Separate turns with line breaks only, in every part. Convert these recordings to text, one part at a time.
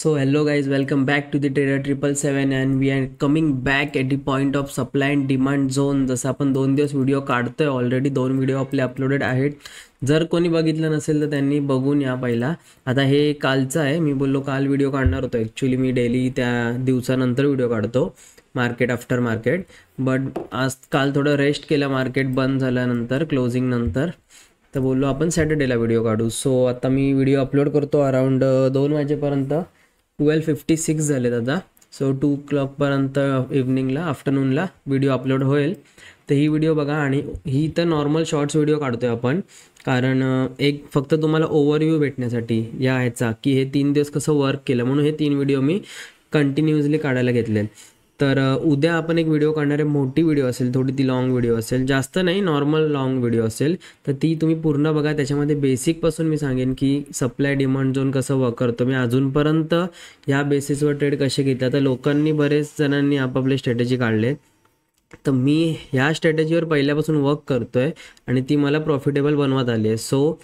So hello guys, welcome back to the Trader 777 and we are coming back at the point of supply and demand zone. जसं आपण 2 दिवस video काढतोय, already 2 video आपले uploaded आहेत. जर कोणी बघितलं नसेल तर त्यांनी बघून या पहिला. आता हे कालचं आहे, मी बोललो काल व्हिडिओ काढणार होतो. ॲक्च्युली मी डेली त्या दिवसानंतर व्हिडिओ काढतो मार्केट आफ्टर मार्केट, बट आज काल थोडं रेस्ट केलं मार्केट बंद झाल्यानंतर, क्लोजिंग नंतर. तर बोललो आपण सॅटर्डेला व्हिडिओ काढू. सो आता मी व्हिडिओ अपलोड करतो अराउंड 2 वाजेपर्यंत. 12:56 झालेत आता. सो 2 o'clockपर्यंत इव्हनिंगला आफ्टरनूनला व्हिडिओ अपलोड होईल. तर ही व्हिडिओ बघा. आणि ही तर नॉर्मल शॉर्ट्स व्हिडिओ काढतो आहे आपण, कारण एक फक्त तुम्हाला ओव्हरव्ह्यू भेटण्यासाठी या ह्याचा की हे 3 दिवस कसं वर्क केलं, म्हणून हे 3 व्हिडिओ मी कंटिन्युअसली काढायला घेतले. तर उद्या आपण एक व्हिडिओ काढणार आहे. मोठी व्हिडिओ असेल, थोडी ती लाँग व्हिडिओ असेल, जास्त नाही, नॉर्मल लाँग व्हिडिओ असेल. तर ती तुम्ही पूर्ण बघा. त्याच्यामध्ये बेसिकपासून मी सांगेन की सप्लाय डिमांड झोन कसं वर्क करतो. मी अजूनपर्यंत या बेसिसवर ट्रेड कसे घेतले. आता लोकांनी, बरेच जणांनी आपापले स्ट्रॅटेजी काढले, तर मी ह्या स्ट्रॅटेजीवर पहिल्यापासून वर्क करतो आहे आणि ती मला प्रॉफिटेबल बनवत आली आहे. सो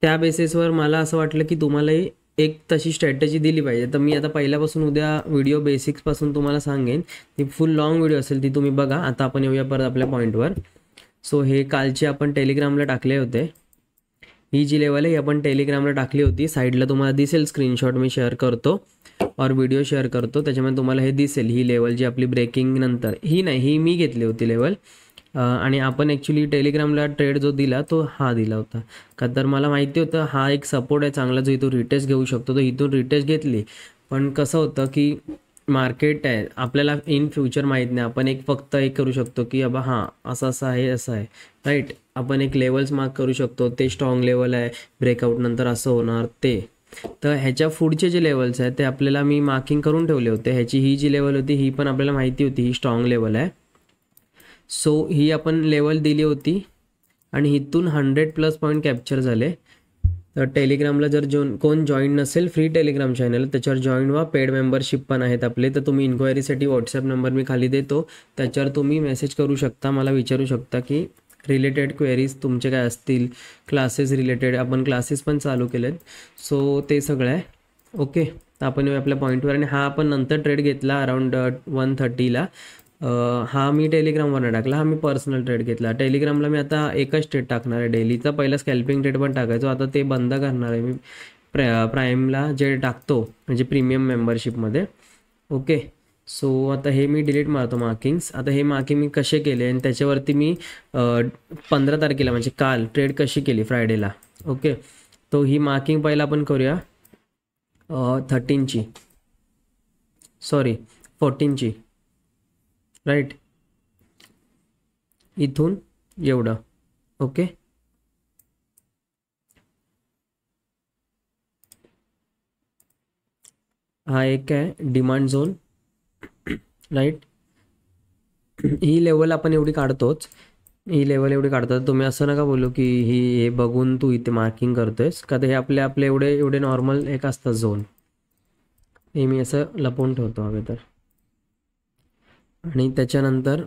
त्या बेसिसवर मला असं वाटलं की तुम्हालाही एक तशी स्ट्रॅटेजी दिली पाहिजे. तर मी आता पहिल्यापासून उद्या व्हिडिओ बेसिक्सपासून तुम्हाला सांगेन. ती फुल लाँग व्हिडिओ असेल, ती तुम्ही बघा. आता आपण येऊया परत आपल्या पॉईंटवर. सो हे कालचे आपण टेलिग्रामला टाकले होते. ही जी लेवल आहे ही आपण टेलिग्रामला टाकली होती. साईडला तुम्हाला दिसेल, स्क्रीनशॉट मी शेअर करतो और व्हिडिओ शेअर करतो, त्याच्यामध्ये तुम्हाला हे दिसेल. ही लेवल जी आपली ब्रेकिंग नंतर, ही नाही, ही मी घेतली होती लेवल. आणि आपण ॲक्च्युली टेलिग्रामला ट्रेड जो दिला तो हा दिला होता, का तर मला माहिती होतं हा एक सपोर्ट आहे चांगला, जो इथून रिटेस्ट घेऊ शकतो. तर इथून रिटेस्ट घेतली, पण कसं होतं की मार्केट आहे, आपल्याला इन फ्युचर माहीत नाही. आपण एक फक्त एक करू शकतो की बाबा हां असं असं आहे, असं आहे, राईट. आपण एक लेवल्स मार्क करू शकतो, ते स्ट्रॉंग लेवल आहे, ब्रेकआउट नंतर असं होणार ते. तर ह्याच्या पुढचे जे लेवल्स आहेत ते आपल्याला मी मार्किंग करून ठेवले होते. ह्याची ही जी लेवल होती ही पण आपल्याला माहिती होती, ही स्ट्रॉंग लेवल आहे. सो ही आपण लेवल दिली होती आणि इथून 100+ पॉईंट कॅप्चर झाले. तर टेलिग्रामला जर कोण जॉईन नसेल, फ्री टेलिग्राम चॅनल, त्याच्यावर जॉईन व्हा. पेड मेंबरशिप पण आहेत आपले. तर तुम्ही इन्क्वायरीसाठी व्हॉट्सॲप नंबर मी खाली देतो, त्याच्यावर तुम्ही मेसेज करू शकता, मला विचारू शकता की रिलेटेड क्वेरीज तुमचे काय असतील, क्लासेस रिलेटेड. आपण क्लासेस पण चालू केलेत. सो ते सगळं आहे. ओके, तर आपण आपल्या पॉईंटवर. आणि हा आपण नंतर ट्रेड घेतला अराउंड 1:30ला. हा मी टेलिग्रामवरनं टाकला, हा मी पर्सनल ट्रेड घेतला. टेलिग्रामला मी आता एकच ट्रेड टाकणार आहे डेलीचा. पहिला स्कॅल्पिंग ट्रेड पण टाकायचो, आता ते बंद करणार आहे मी. प्राईमला जे टाकतो म्हणजे प्रीमियम मेंबरशिपमध्ये. ओके, सो आता हे मी डिलीट मारतो मार्किंग्स. आता हे मार्किंग मी कसे केले आणि त्याच्यावरती मी 15 तारखेला म्हणजे काल ट्रेड कशी केली फ्रायडेला. ओके, तो ही मार्किंग पहिला आपण करूया. 13ची, सॉरी 14ची, राईट. इथून एवढं. ओके, हा एक आहे डिमांड झोन, राईट. ही लेवल आपण एवढी काढतोच, ही लेवल एवढी काढतात. तुम्ही असं नका बोलू की हे बघून तू इथे मार्किंग करतोयस, का तर हे आपले एवढे एवढे नॉर्मल एक असतात झोन, हे मी असं लपवून ठेवतो हवे तर. आणि त्याच्यानंतर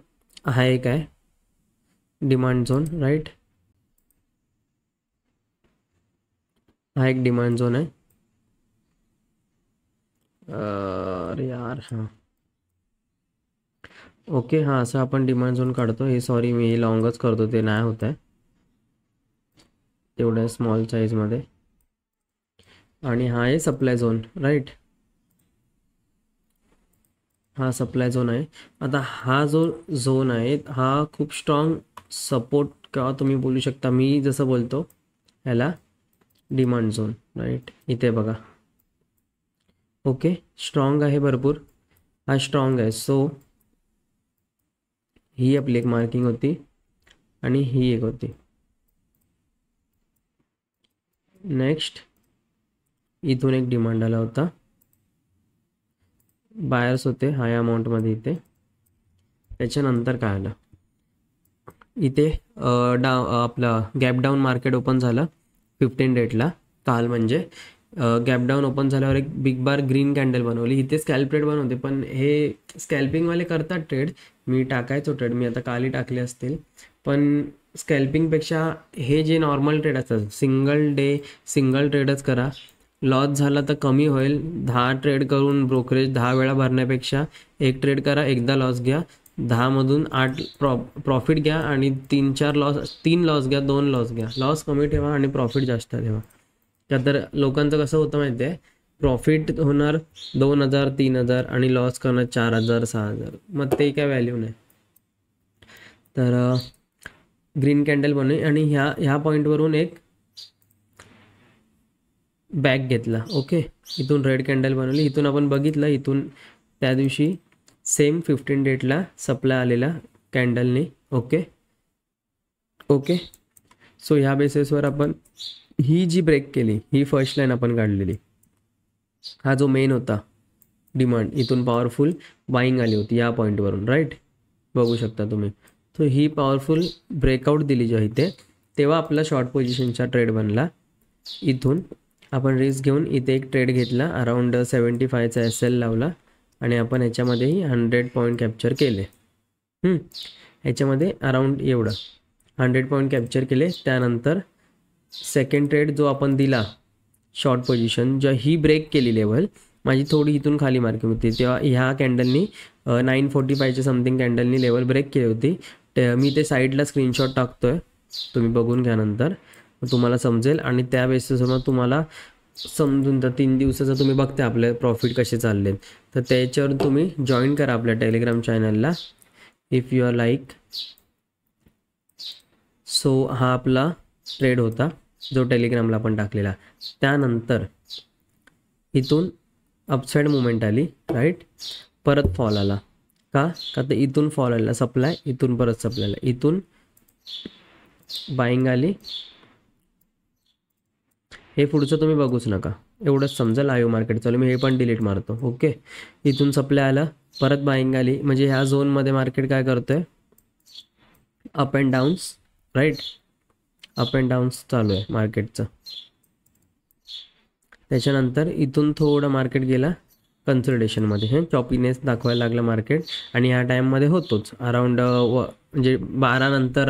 हा एक आहे डिमांड झोन, राईट. हा एक डिमांड झोन आहे. अरे यार, हां ओके, हां असं आपण डिमांड झोन काढतो. हे सॉरी मी हे लॉंगच करतो, ते नाही होत आहे तेवढ्या स्मॉल साईजमध्ये. आणि हा आहे सप्लाय झोन, राईट. हा सप्लाय झोन आहे. आता हा जो झोन आहे हा खूप स्ट्रॉंग सपोर्ट किंवा तुम्ही बोलू शकता, मी जसं बोलतो ह्याला डिमांड झोन, राईट. इथे बघा, ओके, स्ट्रॉंग आहे भरपूर, हा स्ट्रॉंग आहे. सो ही आपली एक मार्किंग होती आणि ही एक होती. नेक्स्ट इथून एक डिमांड आला होता, बायर्स होते हाय अमाऊंटमध्ये इथे. त्याच्यानंतर काय आलं, इथे आपलं गॅप डाऊन मार्केट ओपन झालं 15 डेटला काल. म्हणजे गॅप डाऊन ओपन झाल्यावर एक बिग बार ग्रीन कॅन्डल बनवली. इथे स्कॅल्प ट्रेड बनवते, पण हे स्कॅल्पिंगवाले करतात ट्रेड, मी टाकायचो ट्रेड, मी आता कालही टाकले असतील. पण स्कॅल्पिंगपेक्षा हे जे नॉर्मल ट्रेड असतात, सिंगल डे सिंगल ट्रेडच करा. लॉस झाला तर कमी होईल. 10 ट्रेड करून ब्रोकरेज 10 वेळा भरण्यापेक्षा एक ट्रेड करा, एकदा लॉस घ्या, 10मधून 8 प्रॉफिट घ्या आणि 3 लॉस घ्या, 2 लॉस घ्या. लॉस कमी ठेवा आणि प्रॉफिट जास्त ठेवा. का तर लोकांचं कसं होतं माहिती आहे, प्रॉफिट होणार 2,000 3,000 आणि लॉस करणार 4,000 6,000, मग ते काय व्हॅल्यू नाही. तर ग्रीन कॅन्डल बनवली आणि ह्या पॉईंटवरून एक बॅक घेतला. ओके, इथून रेड कॅन्डल बनवली, इथून आपण बघितलं, इथून त्या दिवशी सेम 15 डेटला सप्लाय आलेला कॅन्डलने. ओके ओके, सो ह्या बेसिसवर आपण ही जी ब्रेक केली, ही फर्स्ट लाईन आपण काढलेली. हा जो मेन होता डिमांड, इथून पॉवरफुल बाईंग आली होती या पॉईंटवरून, राईट, बघू शकता तुम्ही. तो ही पॉवरफुल ब्रेकआउट दिली जेव्हा इथे, तेव्हा आपला शॉर्ट पोझिशनचा ट्रेड बनला. इथून आपण रिस्क घेऊन इथे एक ट्रेड घेतला, अराउंड 75चा SL लावला आणि आपण ह्याच्यामध्येही 100 पॉईंट कॅप्चर केले. ह्याच्यामध्ये अराउंड एवढं 100 पॉईंट कॅप्चर केले. त्यानंतर सेकंड ट्रेड जो आपण दिला शॉर्ट पोझिशन, जेव्हा ही ब्रेक केली लेवल, माझी थोडी इथून खाली मार्किंग होती, तेव्हा ह्या कॅन्डलनी 945च्या समथिंग कॅन्डलनी लेवल ब्रेक केली होती. मी ते साईडला स्क्रीनशॉट टाकतोय, तुम्ही बघून घ्या नंतर, तुम्हाला समजेल. आणि त्या बेसिसवर मग तुम्हाला समजून, तर 3 दिवसाचं तुम्ही बघते आपले प्रॉफिट कसे चालले, तर त्याच्यावर तुम्ही जॉईन करा आपल्या टेलिग्राम चॅनलला if you are like. So हा आपला ट्रेड होता जो टेलिग्रामला आपण टाकलेला. त्यानंतर इथून अपसाईड मुवमेंट आली, राईट, परत फॉल आला. का तर इथून फॉल आला सप्लाय, इथून परत सप्लाय आला, इथून बाईंग आली. हे पुढचं तुम्ही बघूच नका, एवढंच समजा लाईव्ह मार्केट चालू. मी हे पण डिलीट मारतो. ओके, इथून सप्लाय आला, परत बाईंग आली, म्हणजे ह्या झोनमध्ये मार्केट काय करतोय, up and downs, right, up and downs चालू आहे मार्केटचं. त्याच्यानंतर इथून थोडं मार्केट गेला कन्सल्टेशनमध्ये, हे चॉपीनेस दाखवायला लागलं मार्केट. आणि ह्या टाईममध्ये होतोच अराउंड म्हणजे 12 नंतर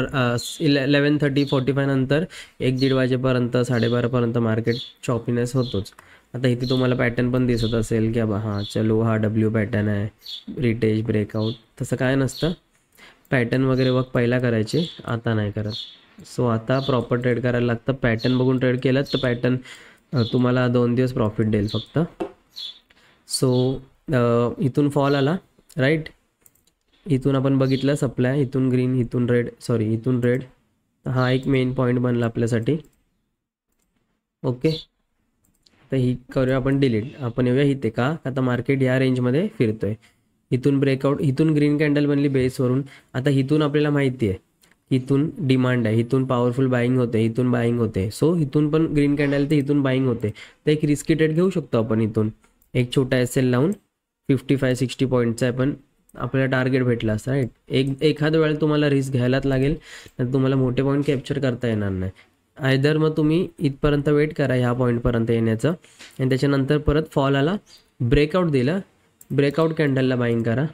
11:30-45 नंतर 1-1:30 वाजेपर्यंत 12:30पर्यंत मार्केट चॉपीनेस होतोच. आता इथे तुम्हाला पॅटर्न पण दिसत असेल की बाबा हां चलो हा W पॅटर्न आहे, रिटेज ब्रेकआउट. तसं काय नसतं, पॅटर्न वगैरे वर्क पहिला करायचे, आता नाही करत. सो आता प्रॉपर ट्रेड करायला लागतं. पॅटर्न बघून ट्रेड केलं तर पॅटर्न तुम्हाला 2 दिवस प्रॉफिट देईल फक्त. सो इथून फॉल आला, राईट, इथून आपण बघितलं सप्लाय, इथून ग्रीन, इथून रेड, सॉरी इथून रेड. हा एक मेन पॉईंट बनला आपल्यासाठी. ओके, तर ही करूया आपण डिलीट. आपण येऊया इथे, का आता मार्केट या रेंजमध्ये फिरतोय. इथून ब्रेकआउट, इथून ग्रीन कॅन्डल बनली बेसवरून. आता इथून आपल्याला माहिती आहे इथून डिमांड आहे, इथून पॉवरफुल बाईंग होते, इथून बाईंग होते. सो इथून पण ग्रीन कॅन्डल तर इथून बाईंग होते, तर एक रिस्की ट्रेड घेऊ शकतो आपण. इथून एक छोटा SL लावून 55-60 पॉईंटचा आहे, पण आपल्याला टार्गेट भेटला असता, राईट. एखाद्या वेळेला तुम्हाला रिस्क घ्यायलाच लागेल, तर तुम्हाला मोठे पॉईंट कॅप्चर करता येणार नाही. आयदर मग तुम्ही इथपर्यंत वेट करा ह्या पॉईंटपर्यंत येण्याचं, आणि त्याच्यानंतर परत फॉल आला, ब्रेकआउट दिला, ब्रेकआउट कॅन्डलला बाईंग करा.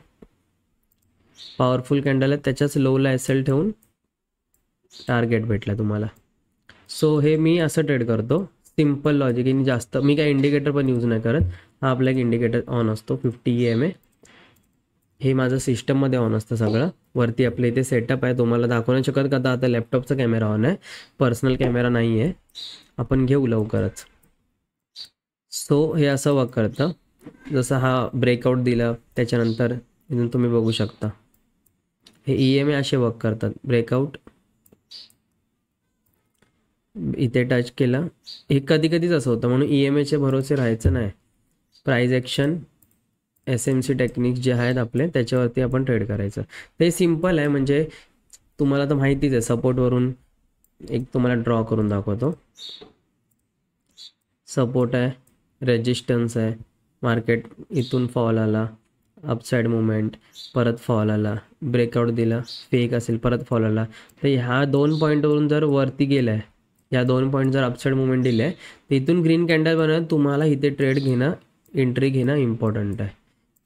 पॉवरफुल कॅन्डल आहे, त्याच्याच लोला SL ठेवून टार्गेट भेटला तुम्हाला. सो हे मी असं ट्रेड करतो, सिम्पल लॉजिक. आणि जास्त मी काय इंडिकेटर पण यूज नाही करत. हा आपला एक इंडिकेटर ऑन असतो 50 EMA, हे माझं सिस्टममध्ये ऑन असतं सगळं. वरती आपल्या इथे सेटअप आहे, तुम्हाला दाखवू नाही शकत का आता लॅपटॉपचा कॅमेरा ऑन आहे, पर्सनल कॅमेरा नाही आहे. आपण घेऊ लवकरच. सो हे असं वर्क करतं. जसं हा ब्रेकआउट दिला, त्याच्यानंतर इथून तुम्ही बघू शकता हे EMA असे वर्क करतात. ब्रेकआउट इथे टच केलं, हे कधी कधीच असं होतं, म्हणून EMAचे भरोसे राहायचं नाही. प्राइस ॲक्शन, SMC टेक्निक्स जे आहेत आपले, त्याच्यावरती आपण ट्रेड करायचं. ते सिम्पल आहे, म्हणजे तुम्हाला तर माहितीच आहे. सपोर्टवरून एक तुम्हाला ड्रॉ करून दाखवतो. सपोर्ट आहे, रेजिस्टन्स आहे, मार्केट इथून फॉल आला, अपसाईड मुवमेंट, परत फॉल आला, ब्रेकआउट दिला, फेक असेल, परत फॉल आला. तर ह्या 2 पॉईंटवरून जर वरती गेलं आहे, या 2 पॉईंट जर अपसाईड मुवमेंट दिले आहे, तर इथून ग्रीन कॅन्डल बनवून तुम्हाला इथे ट्रेड घेणं, एंट्री घेणं इम्पॉर्टंट आहे.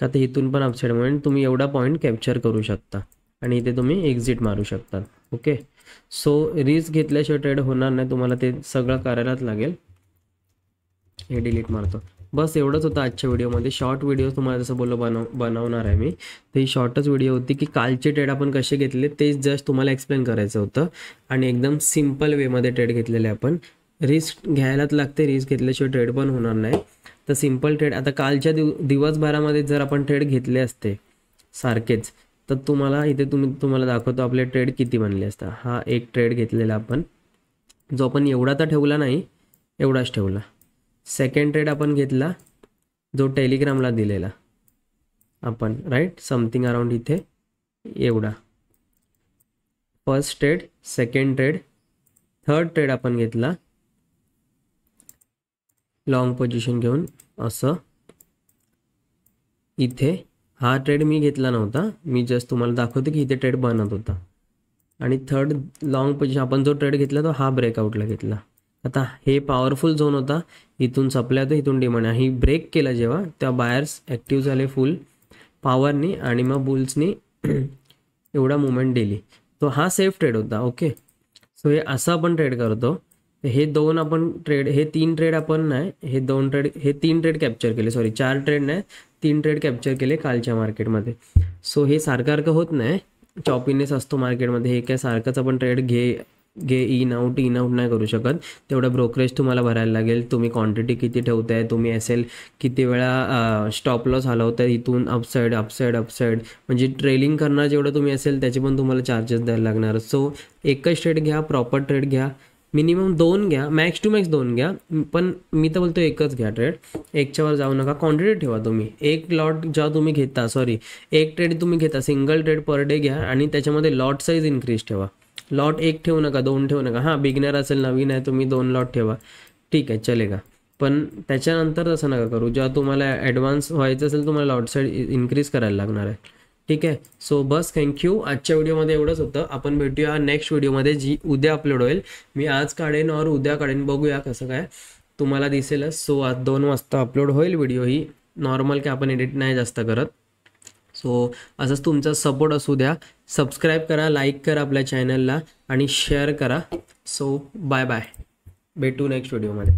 का तर इथून पण अपसाईड मुवमेंट तुम्ही एवढा पॉईंट कॅप्चर करू शकता आणि इथे तुम्ही एक्झिट मारू शकता. ओके, सो रिस्क घेतल्याशिवाय ट्रेड होणार नाही, तुम्हाला ते सगळं करायलाच लागेल. हे डिलीट मारतो. बस एवढंच होतं आजच्या व्हिडिओमध्ये. शॉर्ट व्हिडिओ तुम्हाला जसं बोललो बनवणार आहे मी, तर ही शॉर्टच व्हिडिओ होती की कालचे ट्रेड आपण कसे घेतले तेच जस्ट तुम्हाला एक्सप्लेन करायचं होतं. आणि एकदम सिम्पल वेमध्ये ट्रेड घेतलेले आपण. रिस्क घ्यायलाच लागते, रिस्क घेतल्याशिवाय ट्रेड पण होणार नाही. तर सिम्पल ट्रेड आता कालच्या दिवसभरामध्ये जर आपण ट्रेड घेतले असते सारखेच, तर तुम्हाला इथे तुम्हाला दाखवतो आपले ट्रेड किती बनले असता. हा एक ट्रेड घेतलेला आपण, जो आपण एवढा तर ठेवला नाही, एवढाच ठेवला. सेकंड ट्रेड आपण घेतला जो टेलिग्रामला दिलेला आपण, राईट, समथिंग अराउंड इथे एवढा. First trade, second trade, third trade आपण घेतला लॉंग पोझिशन घेऊन असं. इथे हा ट्रेड मी घेतला नव्हता, मी जस्ट तुम्हाला दाखवतो की इथे ट्रेड बनत होता. आणि थर्ड लॉंग पोझिशन आपण जो ट्रेड घेतला तो हा ब्रेकआउटला घेतला. आता हे पॉवरफुल झोन होता, इथून सप्लाय होतं, इथून डिमांड. ही ब्रेक केला जेव्हा, तेव्हा बायर्स ॲक्टिव्ह झाले फुल पॉवरनी आणि मग बुल्सनी एवढा मुवमेंट दिली. तो हा सेफ ट्रेड होता. ओके, सो हे असं आपण ट्रेड करतो. हे दोन आपण ट्रेड, हे तीन ट्रेड आपण नाही, हे दोन ट्रेड, हे तीन ट्रेड कॅप्चर केले, सॉरी 4 ट्रेड नाही 3 ट्रेड कॅप्चर केले कालच्या मार्केटमध्ये. सो हे सारखं होत नाही, चॉपीनेस असतो मार्केटमध्ये. हे काय सारखंच आपण ट्रेड घे इन आउट नाही करू शकत. तेवढं ब्रोकरेज तुम्हाला भरायला लागेल. तुम्ही क्वांटिटी किती ठेवताय, तुम्ही एसएल किती वेळा स्टॉप लॉस हलवताय इथून अपसाईड, म्हणजे ट्रेलिंग करणार जेवढं तुम्ही असेल त्याचे पण तुम्हाला चार्जेस द्यायला लागणार. सो एकच ट्रेड घ्या, प्रॉपर ट्रेड घ्या. मिनिमम 2 घ्या, मॅक्स टू मॅक्स 2 घ्या, पण मी तर बोलतो एकच घ्या ट्रेड. एकच्यावर जाऊ नका. क्वांटिटी ठेवा तुम्ही. एक लॉट जेव्हा तुम्ही घेता, एक ट्रेड तुम्ही घेता, सिंगल ट्रेड पर डे घ्या आणि त्याच्यामध्ये लॉट साईज इन्क्रीज ठेवा. लॉट 1 ठेवू नका, 2 ठेवू नका. हां, बिगनर असेल, नवीन आहे, तुम्ही 2 लॉट ठेवा, ठीक आहे, चलेगा. पण त्याच्यानंतर तसं नका करू. जेव्हा तुम्हाला ॲडव्हान्स व्हायचं असेल तुम्हाला लॉट साईड इन्क्रीज करायला लागणार आहे, ठीक आहे. सो बस, थँक्यू. आजच्या व्हिडिओमध्ये एवढंच होतं. आपण भेटूया नेक्स्ट व्हिडिओमध्ये, जी उद्या अपलोड होईल. मी आज काढेन और उद्या काढेन, बघूया कसं काय तुम्हाला दिसेलच. सो आज 2 वाजता अपलोड होईल व्हिडिओ. ही नॉर्मल काय आपण एडिट नाही जास्त करत. सो असंच तुमचा सपोर्ट असू द्या. सबस्क्राईब करा, लाईक करा आपल्या चॅनलला आणि शेअर करा. सो बाय बाय, भेटू नेक्स्ट व्हिडिओमध्ये.